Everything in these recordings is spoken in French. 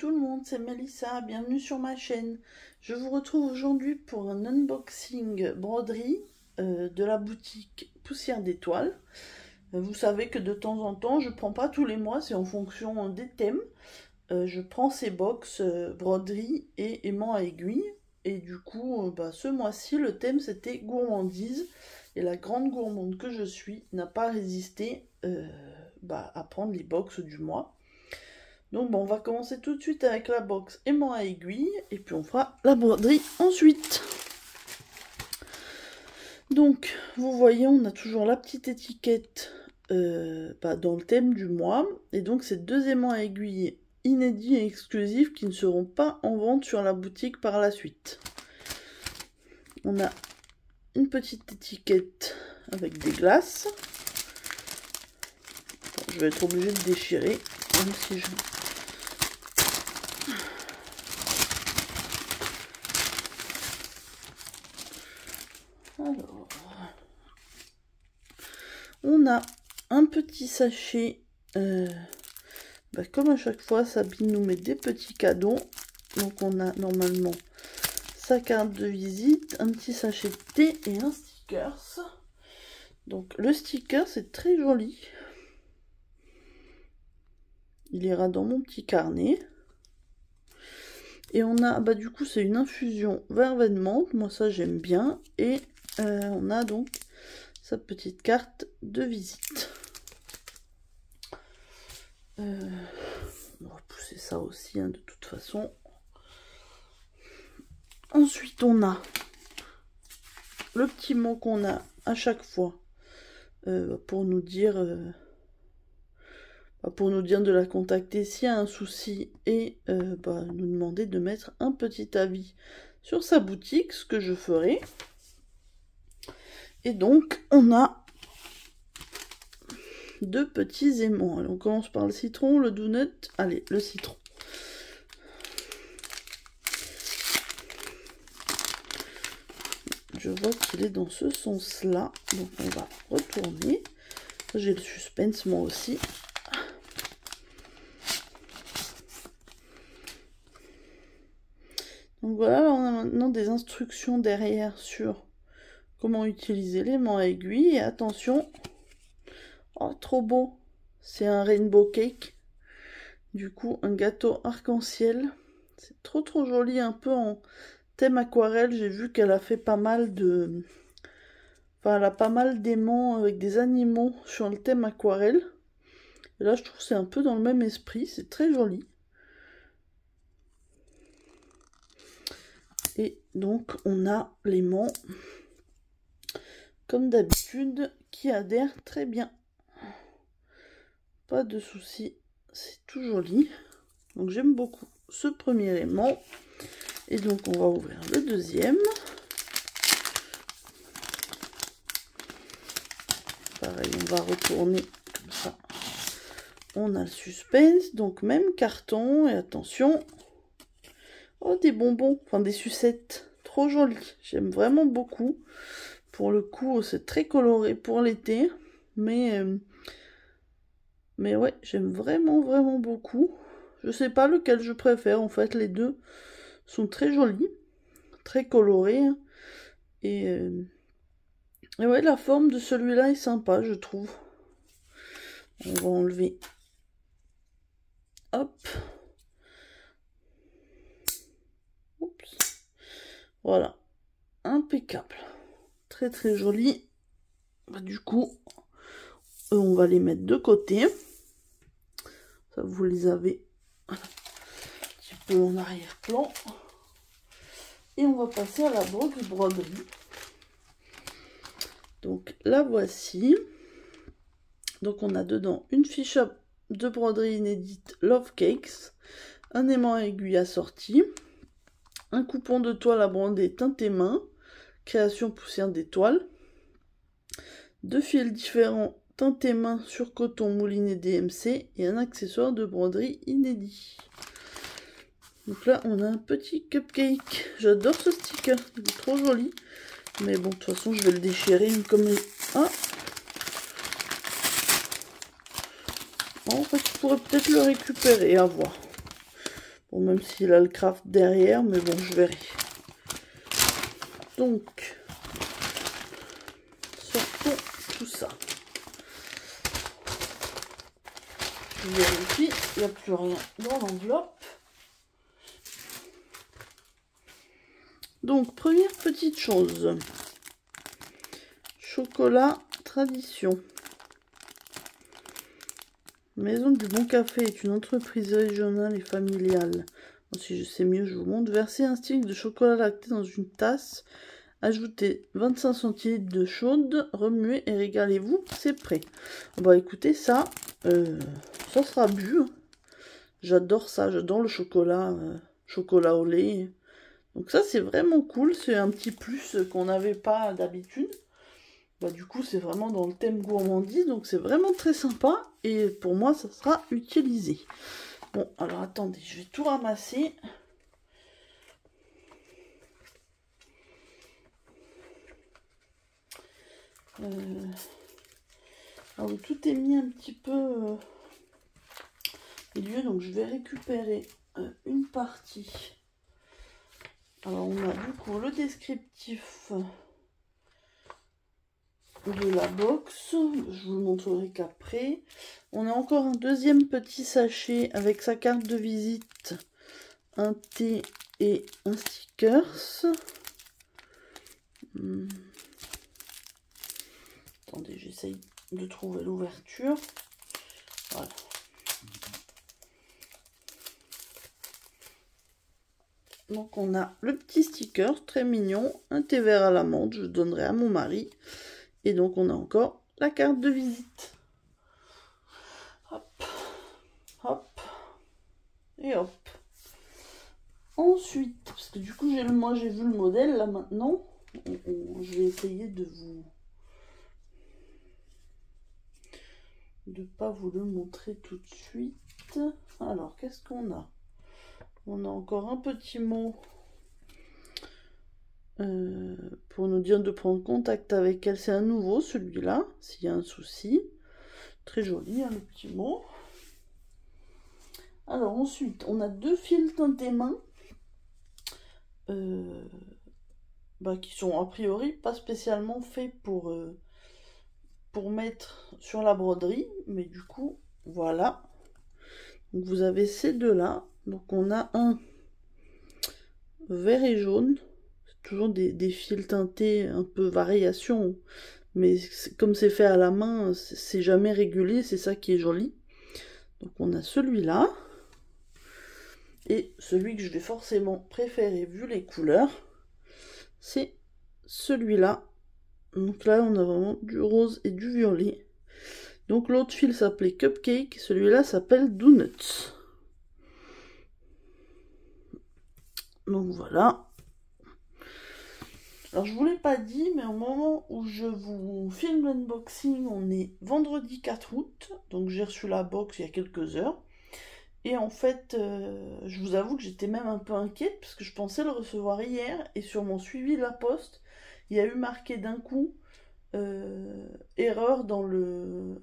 tout le monde, c'est Mélissa, bienvenue sur ma chaîne. Je vous retrouve aujourd'hui pour un unboxing broderie de la boutique Poussière d'Étoiles. Vous savez que de temps en temps, je prends pas tous les mois, c'est en fonction des thèmes. Je prends ces box broderie et aimant à aiguille. Et du coup, ce mois-ci, le thème c'était gourmandise. Et la grande gourmande que je suis n'a pas résisté à prendre les box du mois. Donc on va commencer tout de suite avec la box aimant à aiguille et puis on fera la broderie ensuite. Donc vous voyez, on a toujours la petite étiquette dans le thème du mois. Et donc c'est deux aimants à aiguille inédits et exclusifs qui ne seront pas en vente sur la boutique par la suite. On a une petite étiquette avec des glaces. Je vais être obligée de déchirer, même si je... Alors, on a un petit sachet, comme à chaque fois, Sabine nous met des petits cadeaux. Donc on a normalement sa carte de visite, un petit sachet de thé et un stickers. Donc le sticker, c'est très joli. Il ira dans mon petit carnet. Et on a, du coup, c'est une infusion verveine menthe. Moi, ça, j'aime bien. Et on a donc sa petite carte de visite. On va pousser ça aussi, de toute façon. Ensuite, on a le petit mot qu'on a à chaque fois pour nous dire de la contacter s'il y a un souci et nous demander de mettre un petit avis sur sa boutique, ce que je ferai. Et donc, on a deux petits aimants. Alors, on commence par le citron, le donut. Allez, le citron. Je vois qu'il est dans ce sens-là. Donc, on va retourner. J'ai le suspense, moi aussi. Donc voilà, on a maintenant des instructions derrière sur comment utiliser l'aimant à aiguille. Et attention, oh trop beau, c'est un rainbow cake, du coup un gâteau arc-en-ciel. C'est trop joli, un peu en thème aquarelle. J'ai vu qu'elle a fait pas mal de... Enfin, elle a pas mal d'aimants avec des animaux sur le thème aquarelle. Et là, je trouve que c'est un peu dans le même esprit, c'est très joli. Et donc, on a l'aimant, comme d'habitude, qui adhère très bien. Pas de souci, c'est tout joli. Donc, j'aime beaucoup ce premier aimant. Et donc, on va ouvrir le deuxième. Pareil, on va retourner comme ça. On a le suspense, donc même carton. Et attention... Oh, des bonbons, enfin des sucettes, trop jolies, j'aime vraiment beaucoup. Pour le coup, c'est très coloré pour l'été, mais ouais, j'aime vraiment beaucoup. Je sais pas lequel je préfère, en fait, les deux sont très jolis, très colorés. Et ouais, la forme de celui-là est sympa, je trouve. On va enlever. Hop. Voilà, impeccable, très joli. Du coup, on va les mettre de côté. Ça, vous les avez un petit peu en arrière-plan. Et on va passer à la broderie. Donc la voici. Donc on a dedans une fiche de broderie inédite Love Cakes, un aimant à aiguille assorti, un coupon de toile à broder teinté main, création poussière d'étoiles, deux fils différents teinté main sur coton mouliné DMC et un accessoire de broderie inédit. Donc là on a un petit cupcake. J'adore ce sticker, il est trop joli. Mais bon, de toute façon je vais le déchirer comme les... Ah, en fait je pourrais peut-être le récupérer, à voir. Bon, même s'il a le craft derrière, mais bon, je verrai. Donc, sortons tout ça. Je vérifie, il n'y a plus rien dans l'enveloppe. Donc, première petite chose. Chocolat Tradition. Maison du Bon Café est une entreprise régionale et familiale. Si je sais mieux, je vous montre. Versez un stick de chocolat lacté dans une tasse. Ajoutez 25 centilitres de chaude. Remuez et régalez-vous. C'est prêt. Bah écoutez, ça sera bu. J'adore ça. J'adore le chocolat, chocolat au lait. Donc ça, c'est vraiment cool. C'est un petit plus qu'on n'avait pas d'habitude. Bah, du coup, c'est vraiment dans le thème gourmandise. Donc c'est vraiment très sympa. Et pour moi, ça sera utilisé. Bon, alors attendez, je vais tout ramasser. Alors tout est mis un petit peu au milieu, donc je vais récupérer une partie. Alors on a du coup le descriptif de la box, je vous le montrerai qu'après. On a encore un deuxième petit sachet avec sa carte de visite, un thé et un stickers. Attendez, j'essaye de trouver l'ouverture. Voilà. Donc on a le petit sticker très mignon, un thé vert à l'amande, je donnerai à mon mari. Et donc on a encore la carte de visite. Hop, hop, et hop. Ensuite, parce que du coup moi j'ai vu le modèle là maintenant, je vais essayer de pas vous le montrer tout de suite. Alors qu'est-ce qu'on a? On a encore un petit mot pour nous dire de prendre contact avec elle. C'est un nouveau, celui-là, s'il y a un souci. Très joli, hein, le petit mot. Alors ensuite, on a deux fils teintés main qui sont a priori pas spécialement faits pour mettre sur la broderie. Mais du coup, voilà. Donc vous avez ces deux-là. Donc on a un vert et jaune. Toujours des fils teintés, un peu variation, mais comme c'est fait à la main, c'est jamais régulier, c'est ça qui est joli. Donc on a celui-là, et celui que je vais forcément préférer vu les couleurs, c'est celui-là. Donc là on a vraiment du rose et du violet. Donc l'autre fil s'appelait Cupcake, celui-là s'appelle Donuts. Donc voilà. Alors je vous l'ai pas dit, mais au moment où je vous filme l'unboxing, on est vendredi 4 août, donc j'ai reçu la box il y a quelques heures. Et en fait, je vous avoue que j'étais même un peu inquiète, parce que je pensais le recevoir hier, et sur mon suivi de la poste, il y a eu marqué d'un coup erreur dans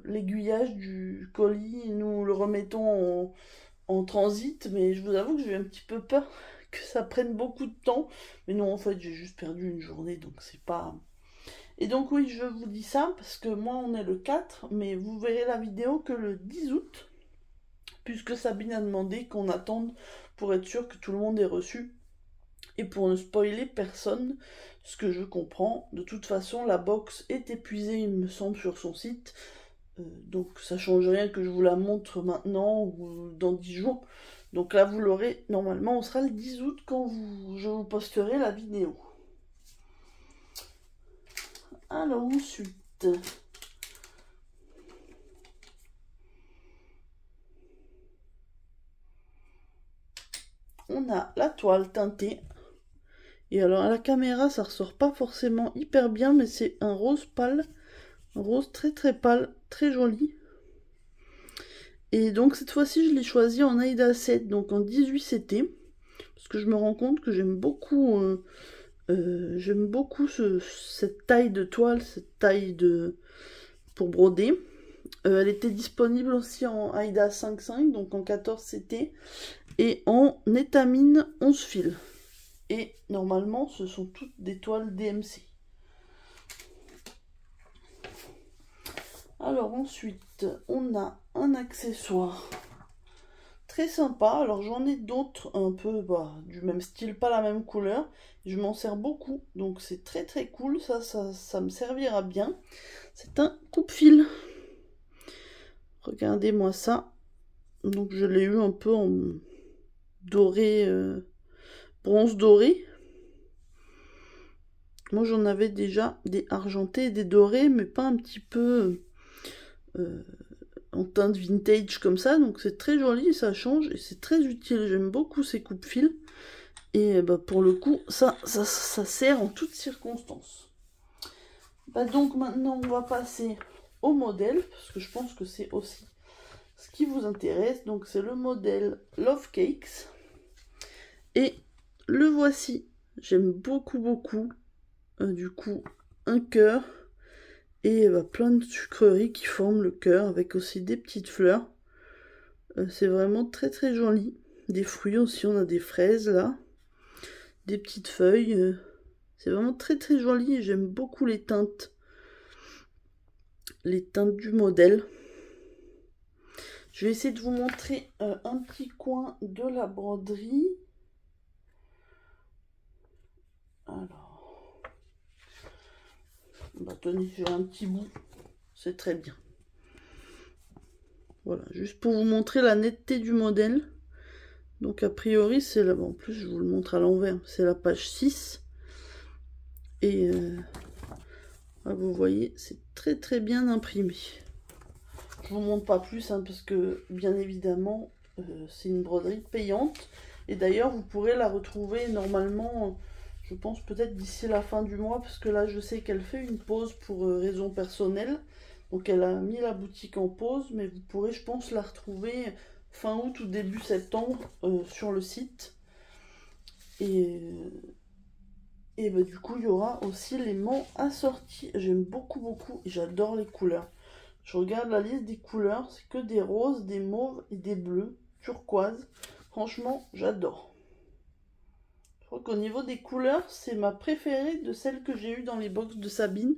l'aiguillage du colis, nous le remettons en transit, mais je vous avoue que j'ai eu un petit peu peur que ça prenne beaucoup de temps, mais non, en fait j'ai juste perdu une journée, donc c'est pas... Et donc oui, je vous dis ça parce que moi on est le 4, mais vous verrez la vidéo que le 10 août, puisque Sabine a demandé qu'on attende pour être sûr que tout le monde ait reçu et pour ne spoiler personne, ce que je comprends. De toute façon, la box est épuisée, il me semble, sur son site, donc ça change rien que je vous la montre maintenant ou dans 10 jours. Donc là, vous l'aurez, normalement, on sera le 10 août quand je vous posterai la vidéo. Alors ensuite, on a la toile teintée. Et alors à la caméra, ça ressort pas forcément hyper bien, mais c'est un rose pâle, un rose très très pâle, très joli. Et donc cette fois-ci, je l'ai choisi en Aida 7, donc en 18 CT, parce que je me rends compte que j'aime beaucoup cette taille de toile, cette taille pour broder. Elle était disponible aussi en AIDA 5.5, donc en 14 CT, et en étamine 11 fils. Et normalement, ce sont toutes des toiles DMC. Alors ensuite, on a un accessoire très sympa. Alors j'en ai d'autres un peu du même style, pas la même couleur. Je m'en sers beaucoup, donc c'est très très cool. Ça me servira bien. C'est un coupe-fil. Regardez-moi ça. Donc je l'ai eu un peu en doré, bronze doré. Moi j'en avais déjà des argentés et des dorés, mais pas un petit peu en teinte vintage comme ça. Donc c'est très joli, ça change et c'est très utile. J'aime beaucoup ces coupe-fils. Et pour le coup, ça sert en toutes circonstances. Donc maintenant on va passer au modèle, parce que je pense que c'est aussi ce qui vous intéresse. Donc c'est le modèle Love Cakes. Et le voici. J'aime beaucoup, beaucoup. Du coup, un cœur. Et plein de sucreries qui forment le cœur, avec aussi des petites fleurs. C'est vraiment très, très joli. Des fruits aussi, on a des fraises là. Des petites feuilles. C'est vraiment très, très joli. J'aime beaucoup les teintes. Les teintes du modèle. Je vais essayer de vous montrer un petit coin de la broderie. Alors, tenez, j'ai un petit bout, c'est très bien. Voilà, juste pour vous montrer la netteté du modèle. Donc a priori, c'est là, en plus je vous le montre à l'envers, c'est la page 6. Et vous voyez, c'est très très bien imprimé. Je vous montre pas plus, parce que bien évidemment, c'est une broderie payante. Et d'ailleurs, vous pourrez la retrouver normalement, je pense peut-être d'ici la fin du mois, parce que là, je sais qu'elle fait une pause pour raison personnelle. Donc elle a mis la boutique en pause, mais vous pourrez, je pense, la retrouver fin août ou début septembre sur le site. Et du coup, il y aura aussi les mants assortis. J'aime beaucoup, beaucoup, et j'adore les couleurs. Je regarde la liste des couleurs, c'est que des roses, des mauves et des bleus, turquoise. Franchement, j'adore. Je crois qu'au niveau des couleurs, c'est ma préférée de celle que j'ai eue dans les box de Sabine.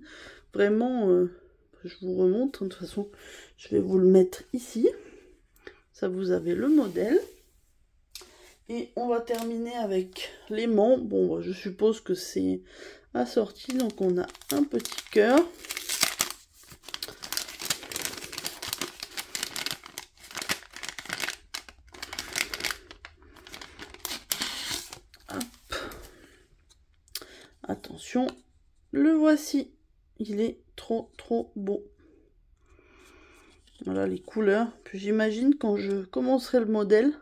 Vraiment, je vous remontre. De toute façon, je vais vous le mettre ici. Ça, vous avez le modèle. Et on va terminer avec l'aimant. Bon, je suppose que c'est assorti. Donc, on a un petit cœur. Attention, le voici. Il est trop trop beau. Voilà les couleurs. Puis j'imagine quand je commencerai le modèle,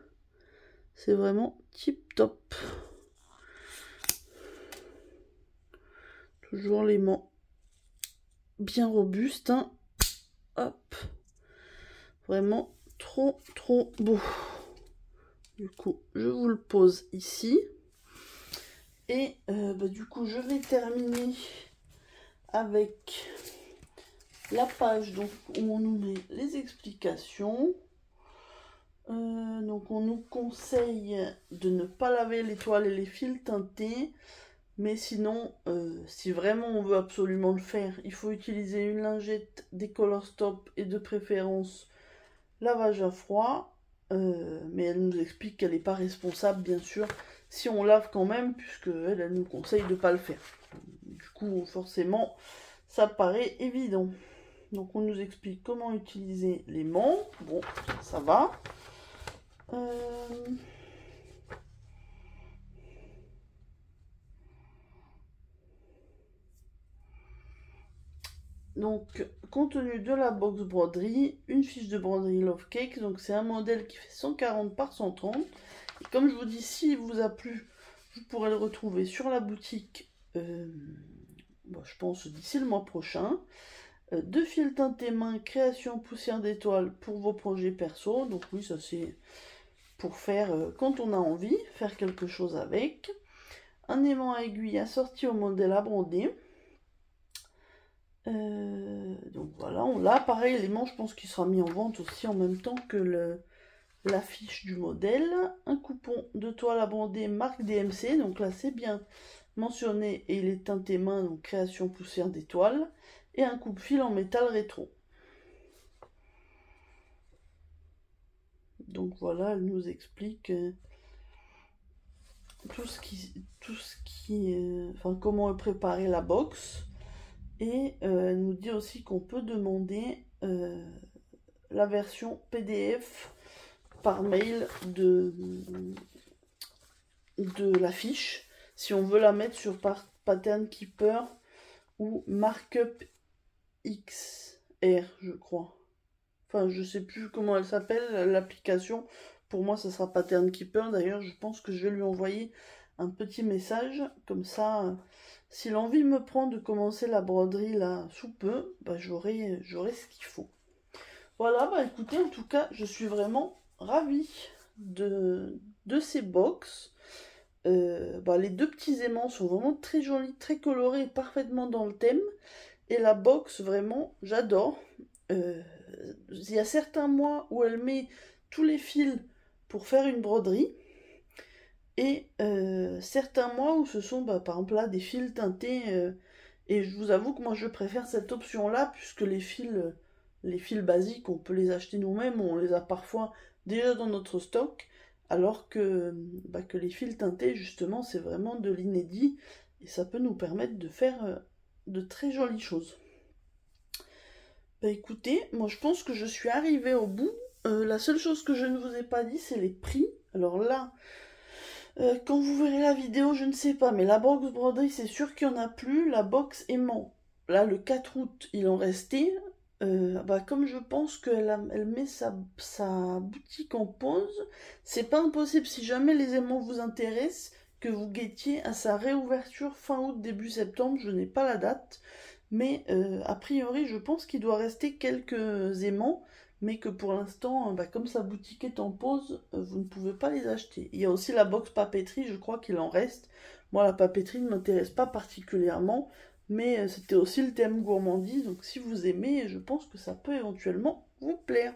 c'est vraiment tip top. Toujours l'aimant bien robuste. Hop. Vraiment trop trop beau. Du coup, je vous le pose ici. Et du coup, je vais terminer avec la page donc, où on nous met les explications. Donc on nous conseille de ne pas laver les toiles et les fils teintés. Mais sinon, si vraiment on veut absolument le faire, il faut utiliser une lingette, des Color Stop et de préférence lavage à froid. Mais elle nous explique qu'elle n'est pas responsable, bien sûr, si on lave quand même, puisque elle nous conseille de ne pas le faire. Du coup, forcément, ça paraît évident. Donc, on nous explique comment utiliser l'aimant. Bon, ça va. Donc, contenu de la box broderie, une fiche de broderie Love Cake. Donc, c'est un modèle qui fait 140 par 130. Et comme je vous dis, s'il vous a plu, vous pourrez le retrouver sur la boutique, je pense d'ici le mois prochain. 2 fils teintés main, création poussière d'étoiles pour vos projets perso. Donc oui, ça c'est pour faire quand on a envie, faire quelque chose avec. Un aimant à aiguille assorti au modèle à broder. Donc voilà, on l'a. Pareil, l'aimant, je pense qu'il sera mis en vente aussi en même temps que l'affiche du modèle. Un coupon de toile à broder marque DMC, donc là c'est bien mentionné et il est teinté main, donc création poussière d'étoiles. Et un coupe-fil en métal rétro. Donc voilà, elle nous explique enfin comment préparer la box. Et elle nous dit aussi qu'on peut demander la version PDF par mail de l'affiche si on veut la mettre sur Pattern Keeper ou Markup XR, je crois. Enfin, je sais plus comment elle s'appelle, l'application. Pour moi, ça sera Pattern Keeper. D'ailleurs, je pense que je vais lui envoyer un petit message. Comme ça, si l'envie me prend de commencer la broderie là sous peu, bah, j'aurai ce qu'il faut. Voilà, bah écoutez, en tout cas, je suis vraiment ravie de ces box. Les deux petits aimants sont vraiment très jolis, très colorés et parfaitement dans le thème. Et la box, vraiment, j'adore. Il y a certains mois où elle met tous les fils pour faire une broderie. Et certains mois où ce sont, par exemple là, des fils teintés. Et je vous avoue que moi, je préfère cette option-là, puisque les fils basiques, on peut les acheter nous-mêmes, on les a parfois déjà dans notre stock. Alors que les fils teintés, justement, c'est vraiment de l'inédit. Et ça peut nous permettre de faire de très jolies choses. Écoutez, moi je pense que je suis arrivée au bout. La seule chose que je ne vous ai pas dit, c'est les prix. Alors là, quand vous verrez la vidéo, je ne sais pas, mais la box broderie, c'est sûr qu'il n'y en a plus. La box aimant, là, le 4 août, il en restait. Comme je pense elle met sa boutique en pause, c'est pas impossible, si jamais les aimants vous intéressent, que vous guettiez à sa réouverture fin août, début septembre. Je n'ai pas la date. Mais a priori, je pense qu'il doit rester quelques aimants, mais que pour l'instant, comme sa boutique est en pause, vous ne pouvez pas les acheter. Il y a aussi la box papeterie, je crois qu'il en reste. Moi, la papeterie ne m'intéresse pas particulièrement, mais c'était aussi le thème gourmandise, donc si vous aimez, je pense que ça peut éventuellement vous plaire.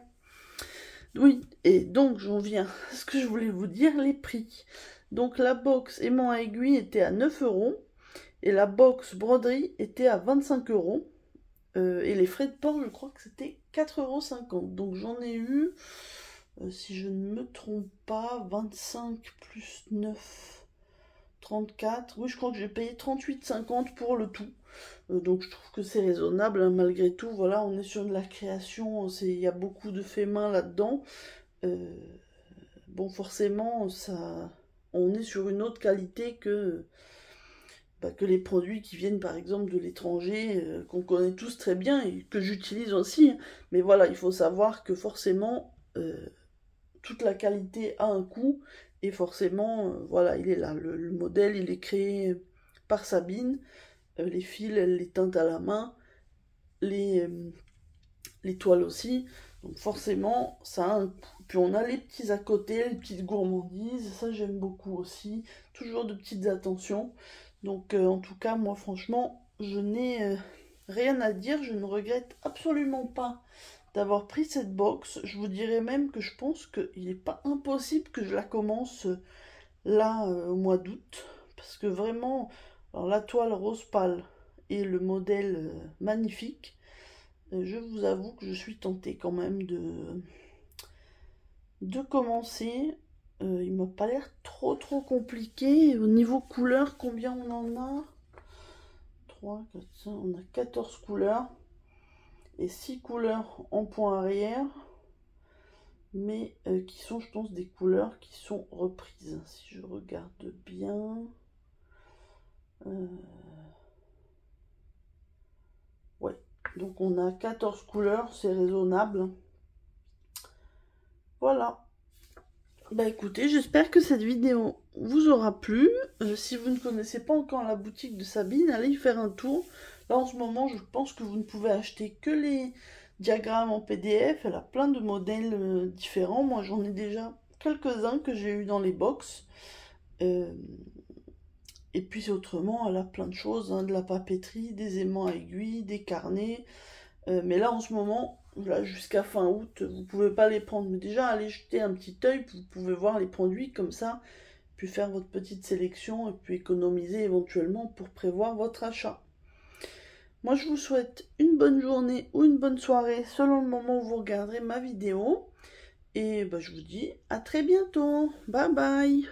Oui, et donc j'en viens à ce que je voulais vous dire, les prix. Donc la box aimant à aiguille était à 9 €. Et la box broderie était à 25 €. Et les frais de port, je crois que c'était 4,50 €. Donc j'en ai eu, si je ne me trompe pas, 25 plus 9, 34. Oui, je crois que j'ai payé 38,50 pour le tout. Donc je trouve que c'est raisonnable, hein, malgré tout. Voilà, on est sur de la création, il y a beaucoup de faits main là-dedans. Bon, forcément, on est sur une autre qualité que les produits qui viennent par exemple de l'étranger, qu'on connaît tous très bien et que j'utilise aussi. Mais voilà, il faut savoir que forcément, toute la qualité a un coût, et forcément, voilà, il est là. Le modèle, il est créé par Sabine. Les fils, elle les teinte à la main. Les toiles aussi. Donc forcément, ça a un coût. Puis on a les petits à côté, les petites gourmandises. Ça, j'aime beaucoup aussi. Toujours de petites attentions. Donc en tout cas, moi franchement, je n'ai rien à dire. Je ne regrette absolument pas d'avoir pris cette box. Je vous dirais même que je pense qu'il n'est pas impossible que je la commence là au mois d'août. Parce que vraiment, alors, la toile rose pâle et le modèle magnifique, je vous avoue que je suis tentée quand même de commencer. Il m'a pas l'air trop compliqué. Au niveau couleur, combien on en a? 3, 4, 5, on a 14 couleurs. Et 6 couleurs en point arrière. Mais qui sont, je pense, des couleurs qui sont reprises. Si je regarde bien. Ouais. Donc on a 14 couleurs, c'est raisonnable. Voilà. Écoutez, j'espère que cette vidéo vous aura plu. Si vous ne connaissez pas encore la boutique de Sabine, allez y faire un tour. Là en ce moment, je pense que vous ne pouvez acheter que les diagrammes en PDF. Elle a plein de modèles différents. Moi j'en ai déjà quelques-uns que j'ai eu dans les box. Et puis autrement, elle a plein de choses, hein, de la papeterie, des aimants à aiguilles, des carnets. Mais là, en ce moment, là, jusqu'à fin août, vous pouvez pas les prendre. Mais déjà, allez jeter un petit œil, vous pouvez voir les produits comme ça, puis faire votre petite sélection et puis économiser éventuellement pour prévoir votre achat. Moi, je vous souhaite une bonne journée ou une bonne soirée selon le moment où vous regarderez ma vidéo. Et bah, je vous dis à très bientôt. Bye bye.